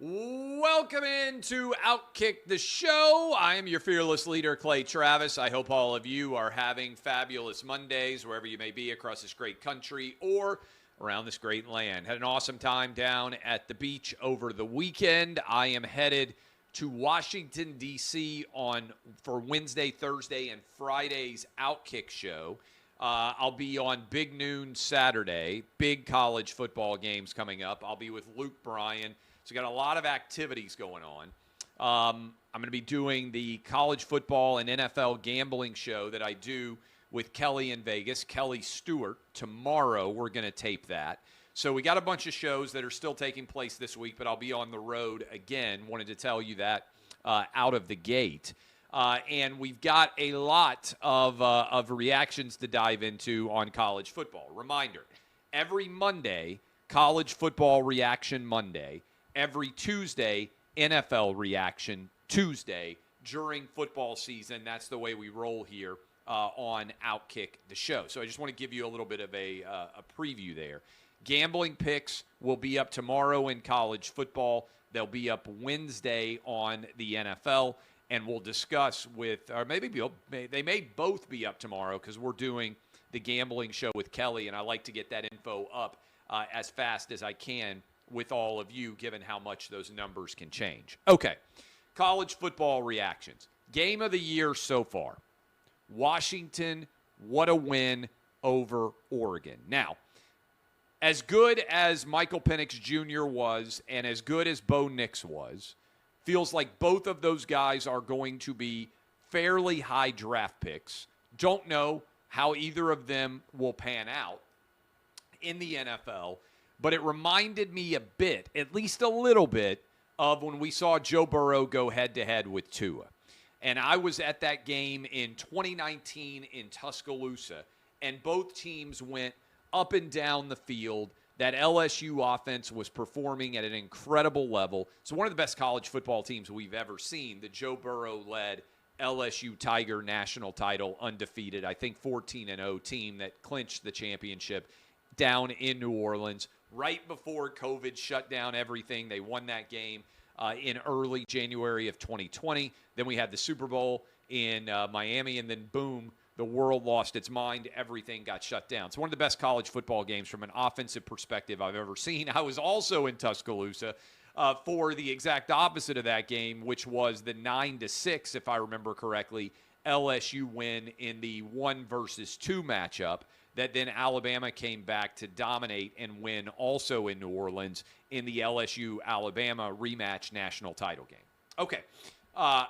Welcome into OutKick the show. I am your fearless leader, Clay Travis. I hope all of you are having fabulous Mondays wherever you may be across this great country or around this great land. Had an awesome time down at the beach over the weekend. I am headed to Washington, D.C. for Wednesday, Thursday, and Friday's OutKick show. I'll be on Big Noon Saturday. Big college football games coming up. I'll be with Luke Bryan. So got a lot of activities going on. I'm going to be doing the college football and NFL gambling show that I do with Kelly in Vegas, Kelly Stewart. Tomorrow we're going to tape that. So we got a bunch of shows that are still taking place this week, but I'll be on the road again. Wanted to tell you that out of the gate. And we've got a lot of reactions to dive into on college football. Reminder, every Monday, College Football Reaction Monday. Every Tuesday, NFL Reaction Tuesday during football season. That's the way we roll here on OutKick the show. So I just want to give you a little bit of a preview there. Gambling picks will be up tomorrow in college football. They'll be up Wednesday on the NFL. And we'll discuss with, or maybe they may both be up tomorrow because we're doing the gambling show with Kelly, and I like to get that info up as fast as I can with all of you, given how much those numbers can change. Okay, college football reactions. Game of the year so far. Washington, what a win over Oregon. Now, as good as Michael Penix Jr. was and as good as Bo Nix was, feels like both of those guys are going to be fairly high draft picks. Don't know how either of them will pan out in the NFL, but it reminded me a bit, at least a little bit, of when we saw Joe Burrow go head-to-head with Tua. And I was at that game in 2019 in Tuscaloosa, and both teams went up and down the field. That LSU offense was performing at an incredible level. It's one of the best college football teams we've ever seen, the Joe Burrow-led LSU Tiger national title, undefeated, I think 14-0 team that clinched the championship down in New Orleans. Right before COVID shut down everything, they won that game in early January of 2020. Then we had the Super Bowl in Miami, and then boom, the world lost its mind. Everything got shut down. It's one of the best college football games from an offensive perspective I've ever seen. I was also in Tuscaloosa for the exact opposite of that game, which was the 9-6, if I remember correctly, LSU win in the 1 versus 2 matchup that then Alabama came back to dominate and win also in New Orleans in the LSU-Alabama rematch national title game. Okay, I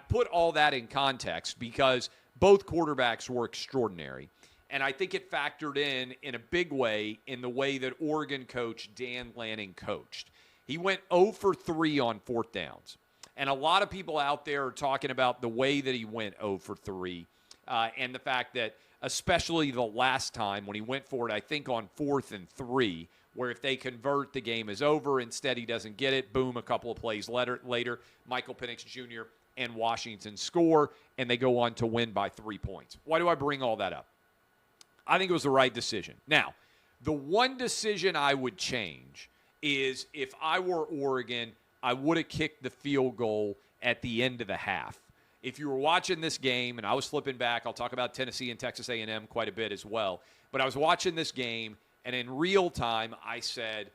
put all that in context because both quarterbacks were extraordinary, and I think it factored in a big way in the way that Oregon coach Dan Lanning coached. He went 0 for 3 on fourth downs, and a lot of people out there are talking about the way that he went 0 for 3 and the fact that especially the last time when he went for it, I think on 4th and 3, where if they convert, the game is over. Instead, he doesn't get it. Boom, a couple of plays later, Michael Penix Jr. and Washington score, and they go on to win by 3 points. Why do I bring all that up? I think it was the right decision. Now, the one decision I would change is if I were Oregon, I would have kicked the field goal at the end of the half. If you were watching this game, and I was flipping back, I'll talk about Tennessee and Texas A&M quite a bit as well, but I was watching this game, and in real time, I said,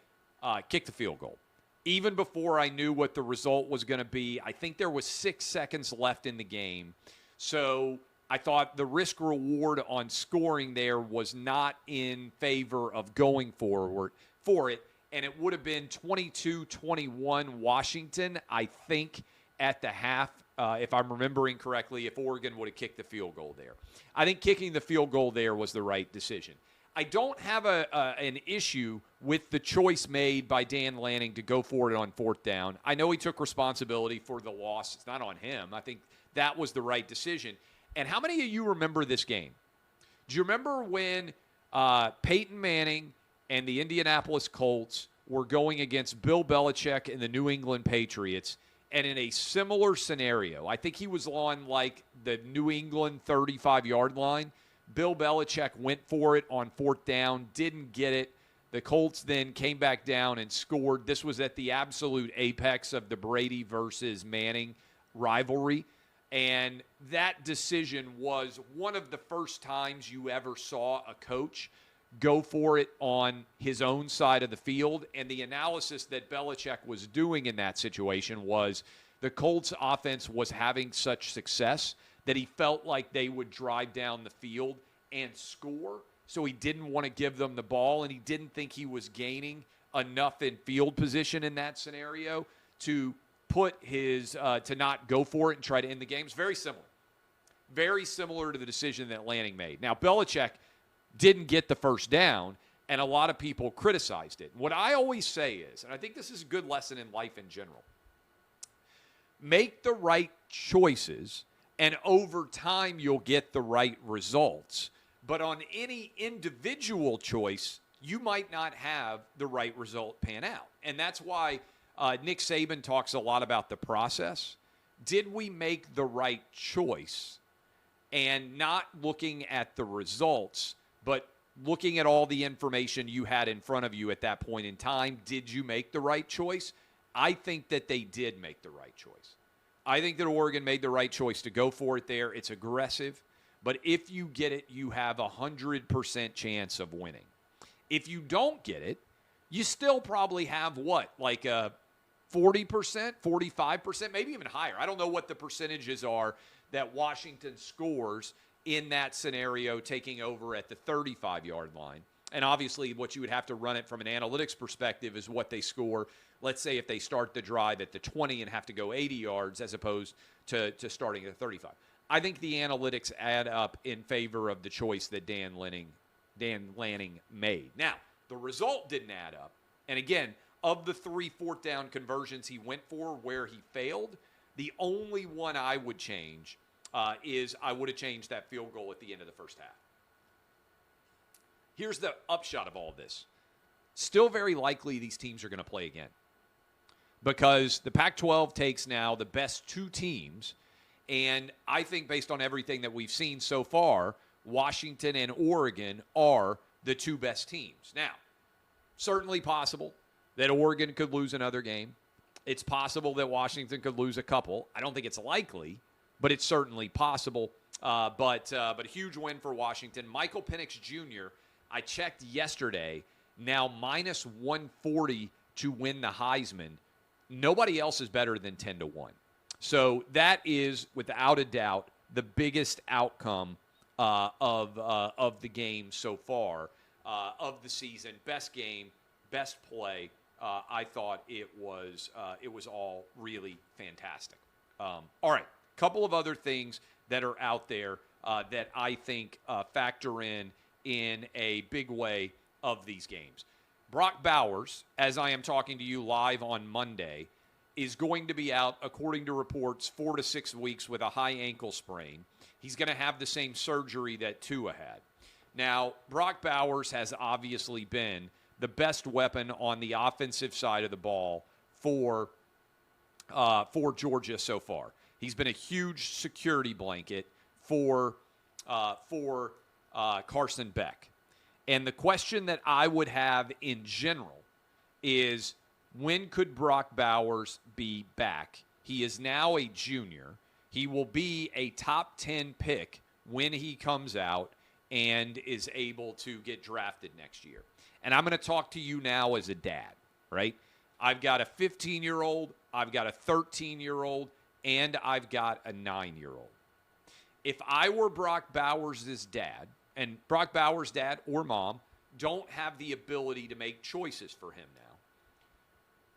kick the field goal. Even before I knew what the result was going to be, I think there was 6 seconds left in the game. So I thought the risk reward on scoring there was not in favor of going forward for it. And it would have been 22-21 Washington, I think, at the half, if I'm remembering correctly, if Oregon would have kicked the field goal there. I think kicking the field goal there was the right decision. I don't have an issue with the choice made by Dan Lanning to go for it on fourth down. I know he took responsibility for the loss. It's not on him. I think that was the right decision. And how many of you remember this game? Do you remember when Peyton Manning and the Indianapolis Colts were going against Bill Belichick and the New England Patriots, and in a similar scenario, I think he was on like the New England 35-yard line. Bill Belichick went for it on fourth down, didn't get it. The Colts then came back down and scored. This was at the absolute apex of the Brady versus Manning rivalry. And that decision was one of the first times you ever saw a coach go for it on his own side of the field. And the analysis that Belichick was doing in that situation was the Colts offense was having such success that he felt like they would drive down the field and score. So he didn't want to give them the ball, and he didn't think he was gaining enough in field position in that scenario to put his to not go for it and try to end the game. It's very similar to the decision that Lanning made. Now, Belichick didn't get the first down, and a lot of people criticized it. What I always say is, and I think this is a good lesson in life in general, make the right choices, and over time you'll get the right results. But on any individual choice, you might not have the right result pan out. And that's why Nick Saban talks a lot about the process. Did we make the right choice? And not looking at the results, but looking at all the information you had in front of you at that point in time, did you make the right choice? I think that they did make the right choice. I think that Oregon made the right choice to go for it there. It's aggressive. But if you get it, you have 100% chance of winning. If you don't get it, you still probably have what? Like a 40%, 45%, maybe even higher. I don't know what the percentages are that Washington scores in that scenario, taking over at the 35-yard line. And obviously what you would have to run it from an analytics perspective is what they score. Let's say if they start the drive at the 20 and have to go 80 yards as opposed to starting at the 35. I think the analytics add up in favor of the choice that Dan Lanning made. Now, the result didn't add up. And again, of the 3 fourth down conversions he went for where he failed, the only one I would change is I would have changed that field goal at the end of the first half. Here's the upshot of all this. Still very likely these teams are going to play again because the Pac-12 takes now the best 2 teams. And I think based on everything that we've seen so far, Washington and Oregon are the 2 best teams. Now, certainly possible that Oregon could lose another game. It's possible that Washington could lose a couple. I don't think it's likely, but it's certainly possible. But a huge win for Washington. Michael Penix Jr., I checked yesterday, now minus 140 to win the Heisman. Nobody else is better than 10-1. So that is, without a doubt, the biggest outcome of the game so far, of the season. Best game, best play. I thought it was all really fantastic. All right, couple of other things that are out there that I think factor in a big way of these games. Brock Bowers, as I am talking to you live on Monday, is going to be out, according to reports, 4 to 6 weeks with a high ankle sprain. He's going to have the same surgery that Tua had. Now, Brock Bowers has obviously been the best weapon on the offensive side of the ball for Georgia so far. He's been a huge security blanket for Carson Beck. And the question that I would have in general is, when could Brock Bowers be back? He is now a junior. He will be a top 10 pick when he comes out and is able to get drafted next year. And I'm going to talk to you now as a dad, right? I've got a 15-year-old, I've got a 13-year-old, and I've got a 9-year-old. If I were Brock Bowers' dad, and Brock Bowers' dad or mom don't have the ability to make choices for him now,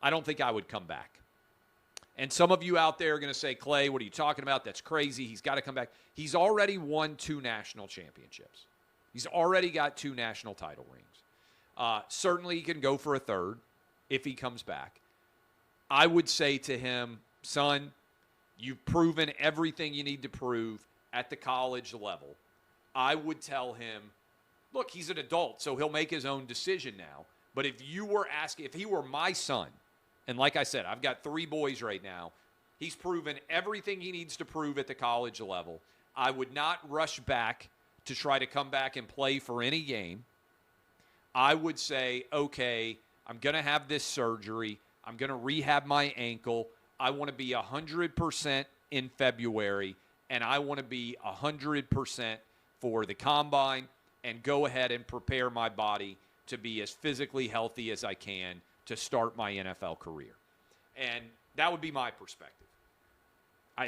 I don't think I would come back. And some of you out there are going to say, Clay, what are you talking about? That's crazy. He's got to come back. He's already won 2 national championships. He's already got 2 national title rings. Certainly he can go for a 3rd if he comes back. I would say to him, son, you've proven everything you need to prove at the college level. I would tell him, look, he's an adult, so he'll make his own decision now. But if you were asking, if he were my son, and like I said, I've got 3 boys right now, he's proven everything he needs to prove at the college level. I would not rush back to try to come back and play for any game. I would say, okay, I'm going to have this surgery. I'm going to rehab my ankle. I want to be 100% in February, and I want to be 100% for the combine and go ahead and prepare my body to be as physically healthy as I can to start my NFL career. And that would be my perspective.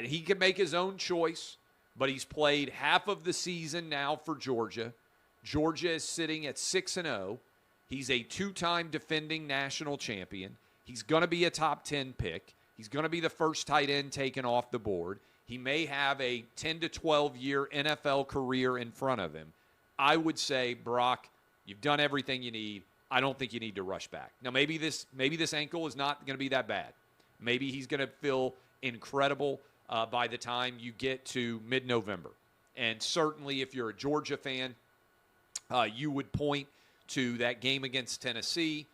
He can make his own choice, but he's played half of the season now for Georgia. Georgia is sitting at 6-0. He's a two-time defending national champion. He's going to be a top 10 pick. He's going to be the first tight end taken off the board. He may have a 10 to 12-year NFL career in front of him. I would say, Brock, you've done everything you need. I don't think you need to rush back. Now, maybe this ankle is not going to be that bad. Maybe he's going to feel incredible by the time you get to mid-November. And certainly if you're a Georgia fan, you would point to that game against Tennessee,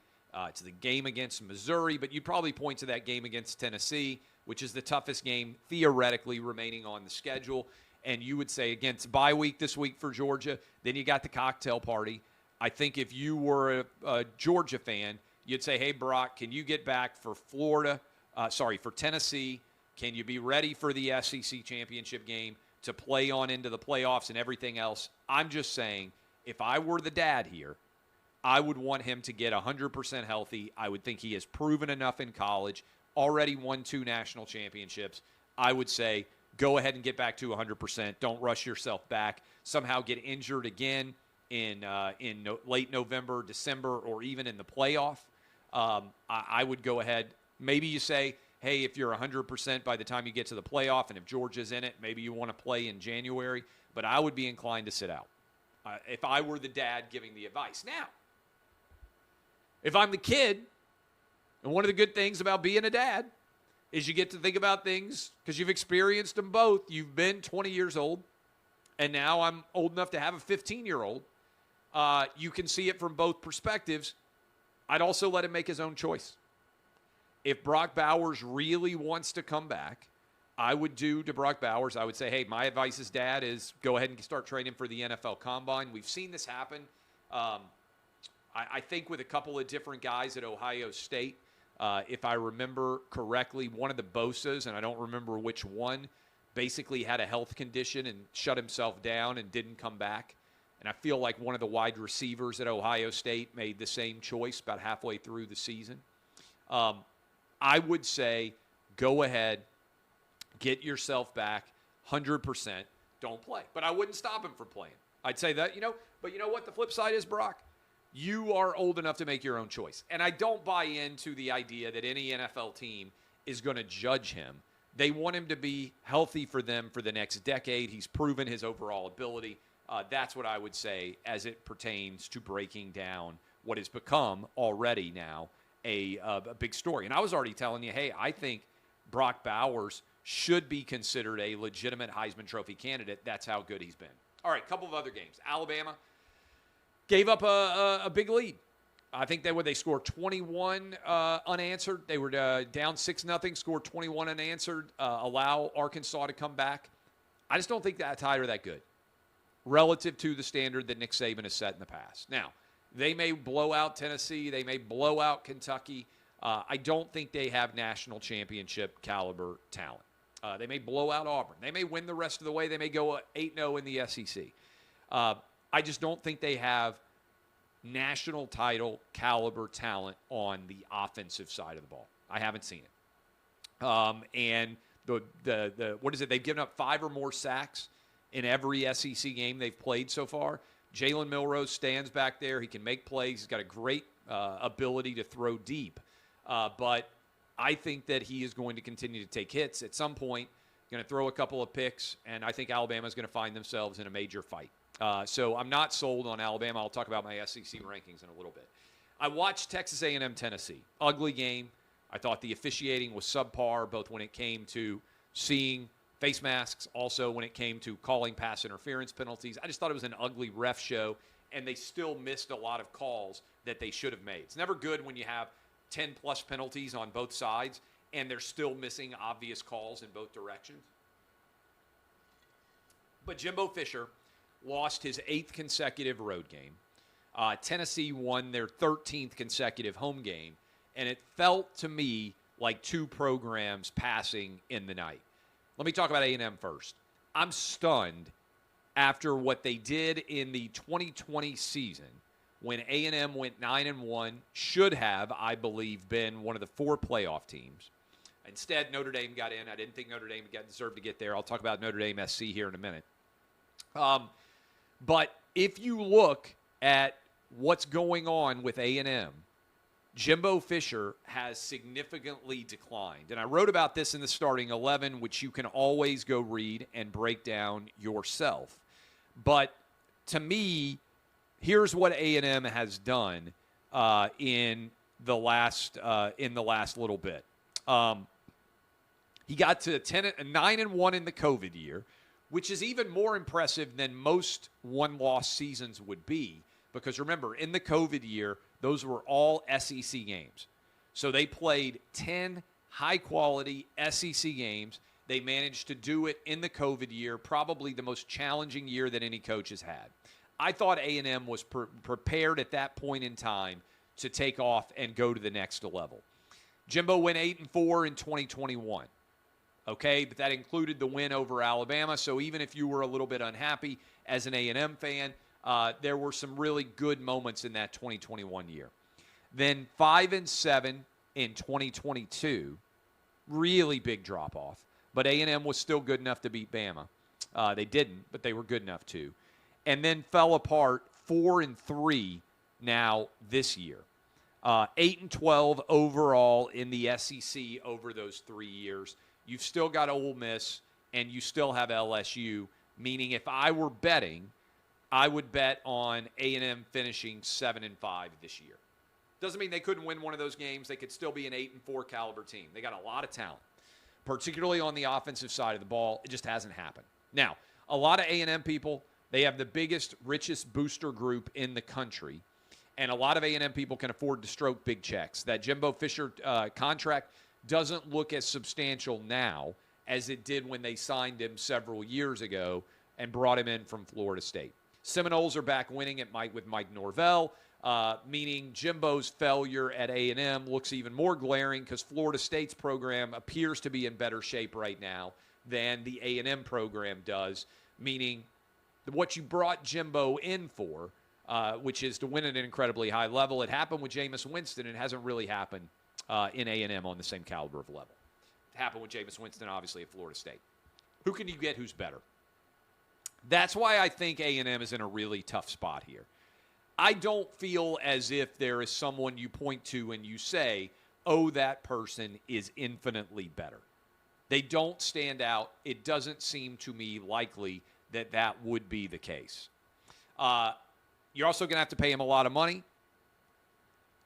to the game against Missouri, but you'd probably point to that game against Tennessee, which is the toughest game theoretically remaining on the schedule. And you would say, against bye week this week for Georgia, then you got the cocktail party. I think if you were a Georgia fan, you'd say, hey, Brock, can you get back for for Tennessee? Can you be ready for the SEC championship game to play on into the playoffs and everything else? I'm just saying, if I were the dad here, I would want him to get 100% healthy. I would think he has proven enough in college, already won 2 national championships. I would say go ahead and get back to 100%. Don't rush yourself back. Somehow get injured again in late November, December, or even in the playoff. I would go ahead. Maybe you say, hey, if you're 100% by the time you get to the playoff, and if Georgia's in it, maybe you want to play in January. But I would be inclined to sit out if I were the dad giving the advice. Now, if I'm the kid, and one of the good things about being a dad is you get to think about things because you've experienced them both. You've been 20 years old, and now I'm old enough to have a 15-year-old. You can see it from both perspectives. I'd also let him make his own choice. If Brock Bowers really wants to come back, I would do to Brock Bowers, I would say, hey, my advice as dad is go ahead and start training for the NFL Combine. We've seen this happen. I think with a couple of different guys at Ohio State, if I remember correctly, one of the Bosas, and I don't remember which one, basically had a health condition and shut himself down and didn't come back. And I feel like one of the wide receivers at Ohio State made the same choice about halfway through the season. I would say go ahead, get yourself back 100%, don't play. But I wouldn't stop him from playing. I'd say that, but you know what the flip side is, Brock? You are old enough to make your own choice. And I don't buy into the idea that any NFL team is going to judge him. They want him to be healthy for them for the next decade. He's proven his overall ability. That's what I would say as it pertains to breaking down what has become already now a big story. And I was already telling you, hey, I think Brock Bowers should be considered a legitimate Heisman Trophy candidate. That's how good he's been. All right, a couple of other games. Alabama gave up a big lead. I think they scored 21 unanswered. They were down 6-0, scored 21 unanswered, allow Arkansas to come back. I just don't think that Tide are that good relative to the standard that Nick Saban has set in the past. Now, they may blow out Tennessee. They may blow out Kentucky. I don't think they have national championship caliber talent. They may blow out Auburn. They may win the rest of the way. They may go 8-0 in the SEC. I just don't think they have national title caliber talent on the offensive side of the ball. I haven't seen it. And the what is it? They've given up 5 or more sacks in every SEC game they've played so far. Jalen Milroe stands back there. He can make plays. He's got a great ability to throw deep. But I think that he is going to continue to take hits. At some point, going to throw a couple of picks, and I think Alabama is going to find themselves in a major fight. So I'm not sold on Alabama. I'll talk about my SEC rankings in a little bit. I watched Texas A&M Tennessee. Ugly game. I thought the officiating was subpar, both when it came to seeing face masks, also when it came to calling pass interference penalties. I just thought it was an ugly ref show, and they still missed a lot of calls that they should have made. It's never good when you have 10-plus penalties on both sides, and they're still missing obvious calls in both directions. But Jimbo Fisher lost his 8th consecutive road game. Tennessee won their 13th consecutive home game, and it felt to me like two programs passing in the night. Let me talk about A&M first. I'm stunned after what they did in the 2020 season when A&M went 9-1, should have, I believe, been one of the 4 playoff teams. Instead, Notre Dame got in. I didn't think Notre Dame deserved to get there. I'll talk about Notre Dame SC here in a minute. But if you look at what's going on with A&M, Jimbo Fisher has significantly declined. And I wrote about this in the starting 11, which you can always go read and break down yourself. But to me, here's what A&M has done in the last little bit. He got to 9-1 in the COVID year, which is even more impressive than most one-loss seasons would be. Because remember, in the COVID year, those were all SEC games. So they played 10 high-quality SEC games. They managed to do it in the COVID year, probably the most challenging year that any coach has had. I thought A&M was prepared at that point in time to take off and go to the next level. Jimbo went 8-4 in 2021. Okay, but that included the win over Alabama. So even if you were a little bit unhappy as an A&M fan, there were some really good moments in that 2021 year. Then 5-7 in 2022, really big drop-off. But A&M was still good enough to beat Bama. They didn't, but they were good enough to. And then fell apart 4-3 now this year. 8-12 overall in the SEC over those 3 years. You've still got Ole Miss, and you still have LSU, meaning if I were betting, I would bet on A&M finishing 7-5 this year. Doesn't mean they couldn't win one of those games. They could still be an 8-4 caliber team. They got a lot of talent, particularly on the offensive side of the ball. It just hasn't happened. Now, a lot of A&M people, they have the biggest, richest booster group in the country, and a lot of A&M people can afford to stroke big checks. That Jimbo Fisher contract doesn't look as substantial now as it did when they signed him several years ago and brought him in from Florida State. Seminoles are back winning with Mike Norvell, meaning Jimbo's failure at A&M looks even more glaring because Florida State's program appears to be in better shape right now than the A&M program does, meaning what you brought Jimbo in for, which is to win at an incredibly high level. It happened with Jameis Winston. It hasn't really happened in A&M on the same caliber of level. It happened with Jameis Winston, obviously, at Florida State. Who can you get who's better? That's why I think A&M is in a really tough spot here. I don't feel as if there is someone you point to and you say, oh, that person is infinitely better. They don't stand out. It doesn't seem to me likely that that would be the case. You're also going to have to pay him a lot of money.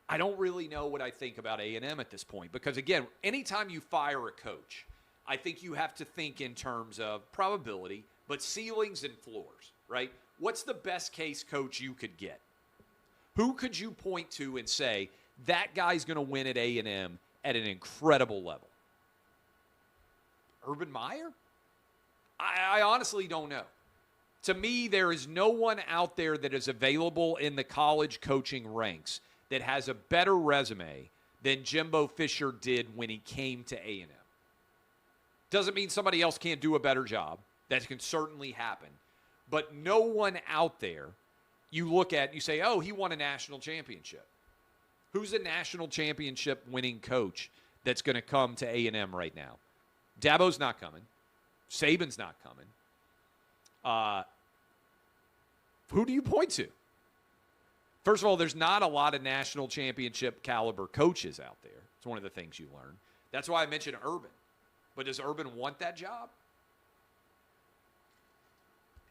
I don't really know what I think about A&M at this point because, again, anytime you fire a coach, I think you have to think in terms of probability, but ceilings and floors, right? What's the best case coach you could get? Who could you point to and say, that guy's going to win at A&M at an incredible level? Urban Meyer? I honestly don't know. To me, there is no one out there that is available in the college coaching ranks that has a better resume than Jimbo Fisher did when he came to A&M. Doesn't mean somebody else can't do a better job. That can certainly happen. But no one out there you look at and you say, oh, he won a national championship. Who's a national championship winning coach that's going to come to A&M right now? Dabo's not coming. Saban's not coming. Who do you point to? First of all, there's not a lot of national championship caliber coaches out there. It's one of the things you learn. That's why I mentioned Urban. But does Urban want that job?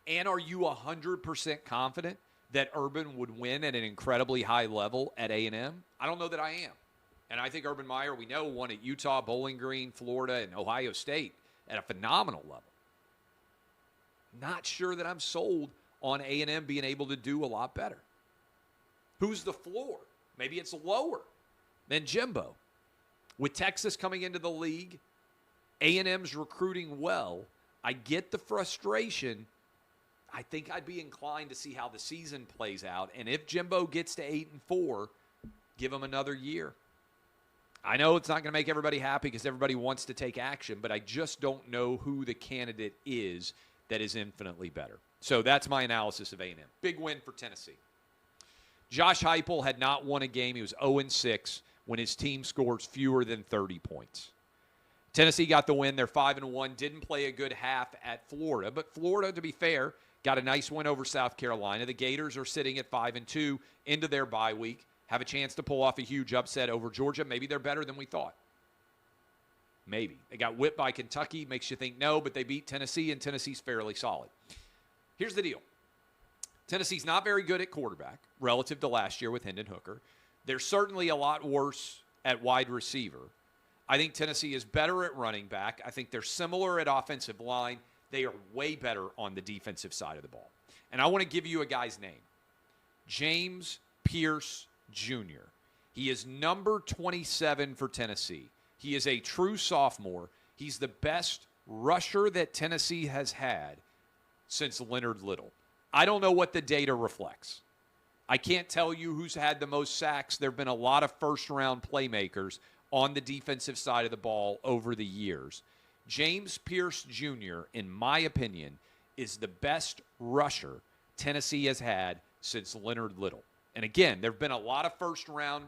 And are you 100% confident that Urban would win at an incredibly high level at A&M? I don't know that I am. And I think Urban Meyer, we know, won at Utah, Bowling Green, Florida, and Ohio State at a phenomenal level. Not sure that I'm sold on A&M being able to do a lot better. Who's the floor? Maybe it's lower than Jimbo. With Texas coming into the league, A&M's recruiting well. I get the frustration. I think I'd be inclined to see how the season plays out. And if Jimbo gets to 8-4, give him another year. I know it's not going to make everybody happy because everybody wants to take action, but I just don't know who the candidate is that is infinitely better. So that's my analysis of A&M. Big win for Tennessee. Josh Heupel had not won a game. He was 0-6 when his team scores fewer than 30 points. Tennessee got the win. They're 5-1. Didn't play a good half at Florida. But Florida, to be fair, got a nice win over South Carolina. The Gators are sitting at 5-2 into their bye week. Have a chance to pull off a huge upset over Georgia. Maybe they're better than we thought. Maybe. They got whipped by Kentucky. Makes you think no, but they beat Tennessee, and Tennessee's fairly solid. Here's the deal. Tennessee's not very good at quarterback relative to last year with Hendon Hooker. They're certainly a lot worse at wide receiver. I think Tennessee is better at running back. I think they're similar at offensive line. They are way better on the defensive side of the ball. And I want to give you a guy's name. James Pierce Jr. He is number 27 for Tennessee. He is a true sophomore. He's the best rusher that Tennessee has had since Leonard Little. I don't know what the data reflects. I can't tell you who's had the most sacks. There have been a lot of first-round playmakers on the defensive side of the ball over the years. James Pierce Jr., in my opinion, is the best rusher Tennessee has had since Leonard Little. And again, there have been a lot of first-round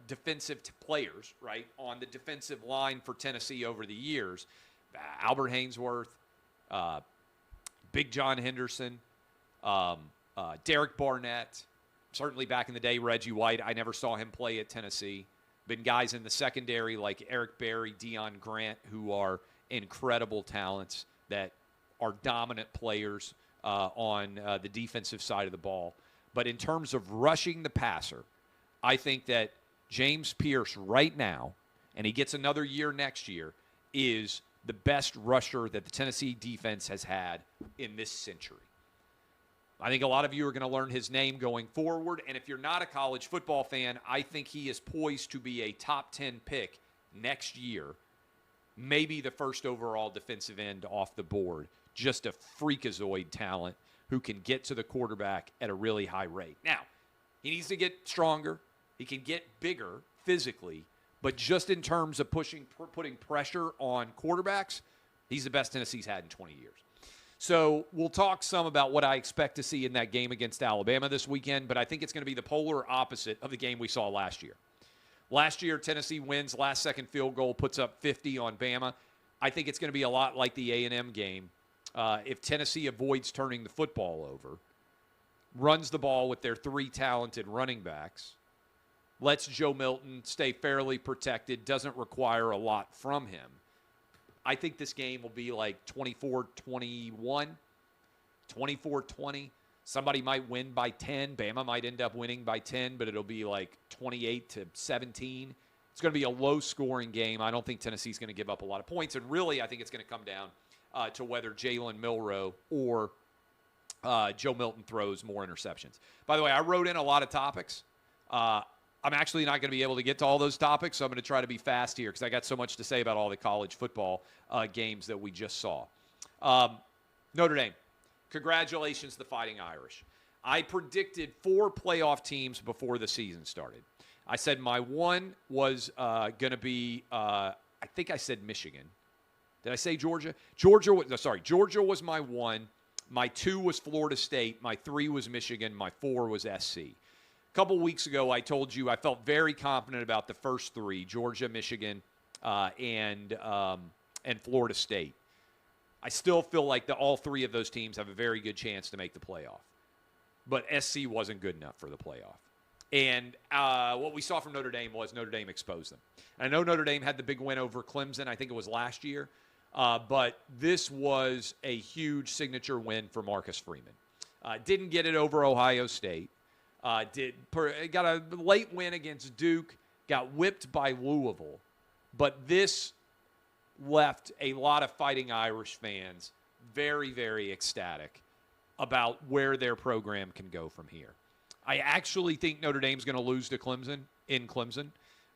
defensive players, right, on the defensive line for Tennessee over the years. Albert Haynesworth, Big John Henderson, Derek Barnett, certainly back in the day, Reggie White. I never saw him play at Tennessee. Been guys in the secondary like Eric Berry, Deion Grant, who are incredible talents that are dominant players on the defensive side of the ball. But in terms of rushing the passer, I think that James Pierce right now, and he gets another year next year, is the best rusher that the Tennessee defense has had in this century. I think a lot of you are going to learn his name going forward, and if you're not a college football fan, I think he is poised to be a top 10 pick next year, maybe the first overall defensive end off the board. Just a freakazoid talent who can get to the quarterback at a really high rate. Now, he needs to get stronger. He can get bigger physically, but just in terms of putting pressure on quarterbacks, he's the best Tennessee's had in 20 years. So we'll talk some about what I expect to see in that game against Alabama this weekend, but I think it's going to be the polar opposite of the game we saw last year. Last year, Tennessee wins, last-second field goal, puts up 50 on Bama. I think it's going to be a lot like the A&M game. If Tennessee avoids turning the football over, runs the ball with their three talented running backs, lets Joe Milton stay fairly protected, doesn't require a lot from him, I think this game will be like 24-21, 24-20. Somebody might win by 10. Bama might end up winning by 10, but it'll be like 28-17. It's going to be a low-scoring game. I don't think Tennessee's going to give up a lot of points. And really, I think it's going to come down to whether Jalen Milroe or Joe Milton throws more interceptions. By the way, I wrote in a lot of topics. I'm actually not going to be able to get to all those topics, so I'm going to try to be fast here because I got so much to say about all the college football games that we just saw. Notre Dame, congratulations to the Fighting Irish. I predicted 4 playoff teams before the season started. I said my one was going to be, I think I said Michigan. Did I say Georgia? Georgia was my 1. My 2 was Florida State. My 3 was Michigan. My 4 was SC. A couple weeks ago, I told you I felt very confident about the first 3, Georgia, Michigan, and Florida State. I still feel like all 3 of those teams have a very good chance to make the playoff. But SC wasn't good enough for the playoff. And what we saw from Notre Dame was Notre Dame exposed them. And I know Notre Dame had the big win over Clemson. I think it was last year. But this was a huge signature win for Marcus Freeman. Didn't get it over Ohio State. Got a late win against Duke. Got whipped by Louisville. But this left a lot of Fighting Irish fans very, very ecstatic about where their program can go from here. I actually think Notre Dame's going to lose to Clemson in Clemson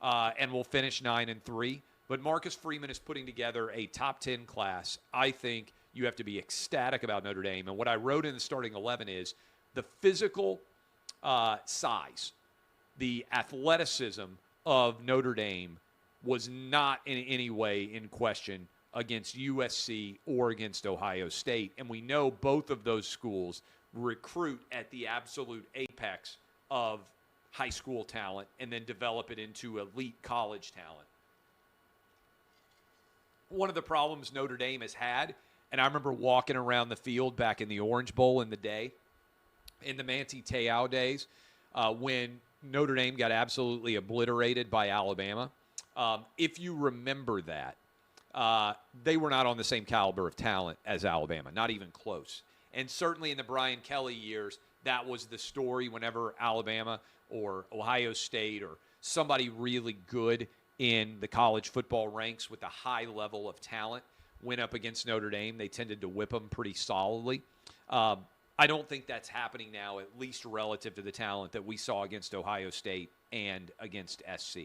and will finish 9-3. But Marcus Freeman is putting together a top 10 class. I think you have to be ecstatic about Notre Dame. And what I wrote in the starting 11 is the physical size, the athleticism of Notre Dame was not in any way in question against USC or against Ohio State. And we know both of those schools recruit at the absolute apex of high school talent and then develop it into elite college talent. One of the problems Notre Dame has had, and I remember walking around the field back in the Orange Bowl in the Manti Te'o days, when Notre Dame got absolutely obliterated by Alabama. If you remember that, they were not on the same caliber of talent as Alabama, not even close. And certainly in the Brian Kelly years, that was the story whenever Alabama or Ohio State or somebody really good in the college football ranks with a high level of talent went up against Notre Dame. They tended to whip them pretty solidly. I don't think that's happening now, at least relative to the talent that we saw against Ohio State and against SC.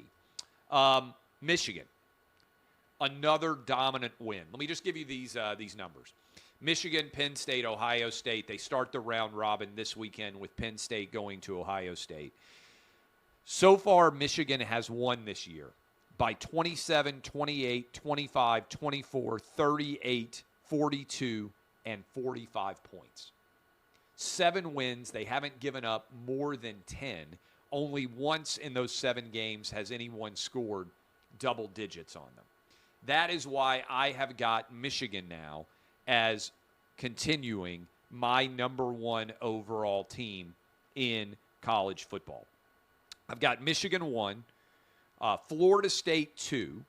Michigan, another dominant win. Let me just give you these numbers. Michigan, Penn State, Ohio State. They start the round robin this weekend with Penn State going to Ohio State. So far, Michigan has won this year by 27, 28, 25, 24, 38, 42, and 45 points. 7 wins. They haven't given up more than 10. Only once in those 7 games has anyone scored double digits on them. That is why I have got Michigan now as continuing my number 1 overall team in college football. I've got Michigan 1, Florida State 2.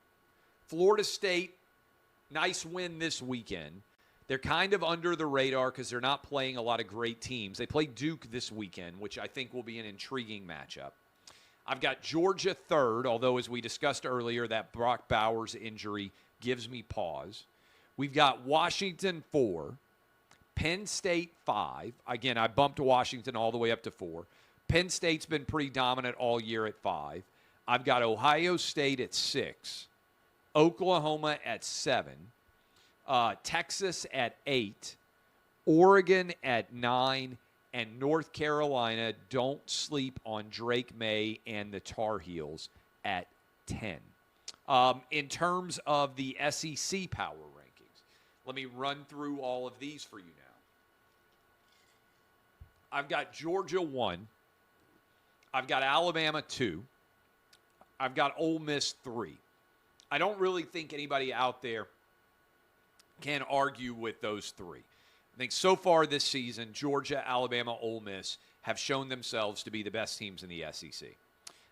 Florida State, nice win this weekend. They're kind of under the radar because they're not playing a lot of great teams. They play Duke this weekend, which I think will be an intriguing matchup. I've got Georgia 3rd, although as we discussed earlier, that Brock Bowers injury gives me pause. We've got Washington 4, Penn State 5. Again, I bumped Washington all the way up to 4. Penn State's been pretty dominant all year at 5. I've got Ohio State at 6, Oklahoma at 7, Texas at 8, Oregon at 9, and North Carolina, don't sleep on Drake May and the Tar Heels, at 10. In terms of the SEC power rankings, let me run through all of these for you now. I've got Georgia 1. I've got Alabama 2. I've got Ole Miss 3. I don't really think anybody out there can argue with those 3. I think so far this season, Georgia, Alabama, Ole Miss have shown themselves to be the best teams in the SEC.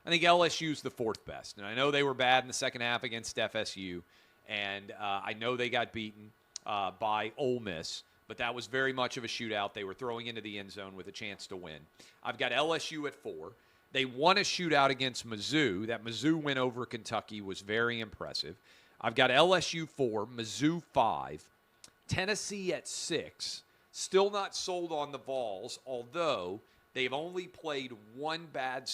I think LSU's the 4th best. And I know they were bad in the second half against FSU. And I know they got beaten by Ole Miss. But that was very much of a shootout. They were throwing into the end zone with a chance to win. I've got LSU at 4. They won a shootout against Mizzou. That Mizzou win over Kentucky was very impressive. I've got LSU 4, Mizzou 5, Tennessee at 6. Still not sold on the Vols, although they've only played one bad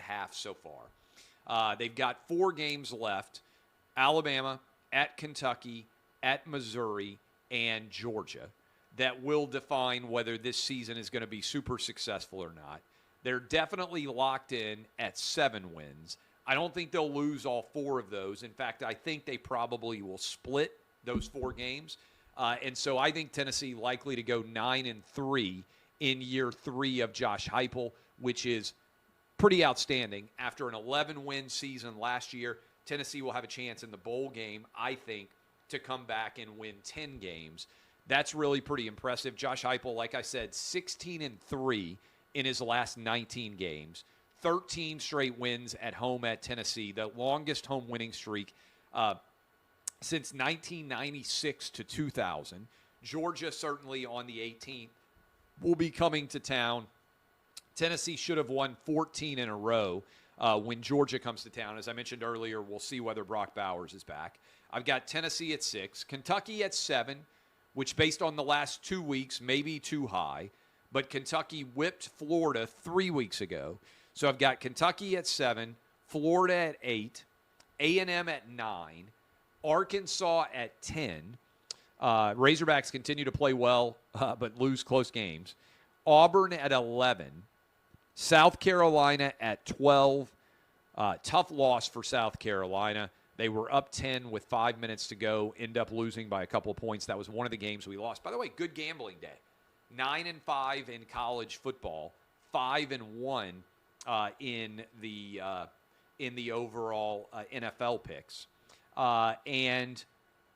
half so far. They've got 4 games left: Alabama, at Kentucky, at Missouri, and Georgia. That will define whether this season is going to be super successful or not. They're definitely locked in at 7 wins. I don't think they'll lose all 4 of those. In fact, I think they probably will split those 4 games. And so I think Tennessee likely to go 9-3 in year 3 of Josh Heupel, which is pretty outstanding. After an 11-win season last year, Tennessee will have a chance in the bowl game, I think, to come back and win 10 games. That's really pretty impressive. Josh Heupel, like I said, 16-3 in his last 19 games. 13 straight wins at home at Tennessee, the longest home winning streak since 1996 to 2000. Georgia certainly on the 18th will be coming to town. Tennessee should have won 14 in a row when Georgia comes to town. As I mentioned earlier, we'll see whether Brock Bowers is back. I've got Tennessee at 6, Kentucky at 7, which based on the last 2 weeks may be too high, but Kentucky whipped Florida 3 weeks ago. So I've got Kentucky at 7, Florida at 8, A&M at 9, Arkansas at 10. Razorbacks continue to play well, but lose close games. Auburn at 11. South Carolina at 12. Tough loss for South Carolina. They were up 10 with 5 minutes to go, end up losing by a couple of points. That was one of the games we lost. By the way, good gambling day. 9-5 in college football, 5-1 in the overall NFL picks. And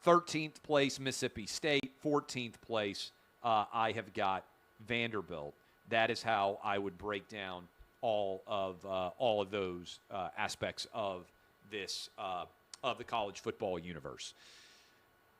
13th place Mississippi State, 14th place I have got Vanderbilt. That is how I would break down all of those aspects of this of the college football universe.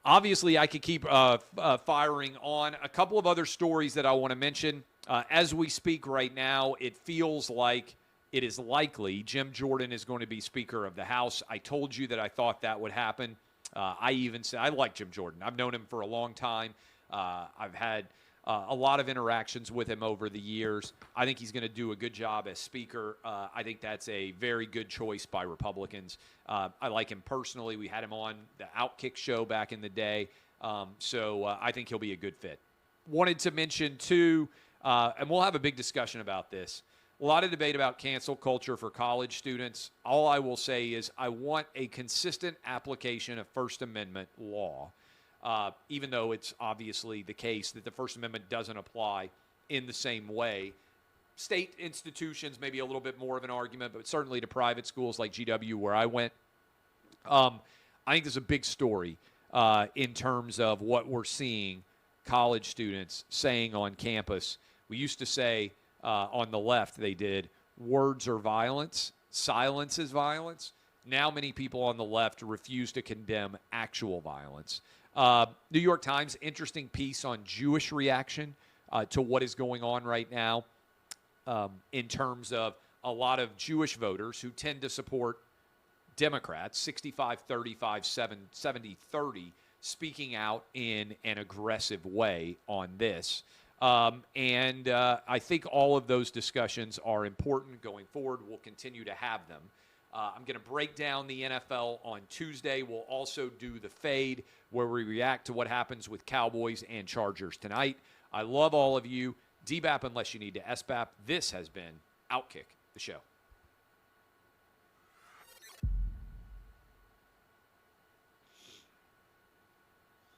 Obviously, I could keep firing on. A couple of other stories that I want to mention. As we speak right now, it feels like it is likely Jim Jordan is going to be Speaker of the House. I told you that I thought that would happen. I even said I like Jim Jordan. I've known him for a long time. I've had a lot of interactions with him over the years. I think he's going to do a good job as Speaker. I think that's a very good choice by Republicans. I like him personally. We had him on the OutKick show back in the day. So I think he'll be a good fit. Wanted to mention, too, and we'll have a big discussion about this, a lot of debate about cancel culture for college students. All I will say is I want a consistent application of First Amendment law. Even though it's obviously the case that the First Amendment doesn't apply in the same way. State institutions, maybe a little bit more of an argument, but certainly to private schools like GW where I went. I think there's a big story in terms of what we're seeing college students saying on campus. We used to say on the left, they did, words are violence, silence is violence. Now many people on the left refuse to condemn actual violence. New York Times, interesting piece on Jewish reaction to what is going on right now in terms of a lot of Jewish voters who tend to support Democrats, 65-35, 70-30, speaking out in an aggressive way on this. And I think all of those discussions are important going forward. We'll continue to have them. I'm going to break down the NFL on Tuesday. We'll also do the fade where we react to what happens with Cowboys and Chargers tonight. I love all of you. DBAP unless you need to SBAP. This has been OutKick, the show.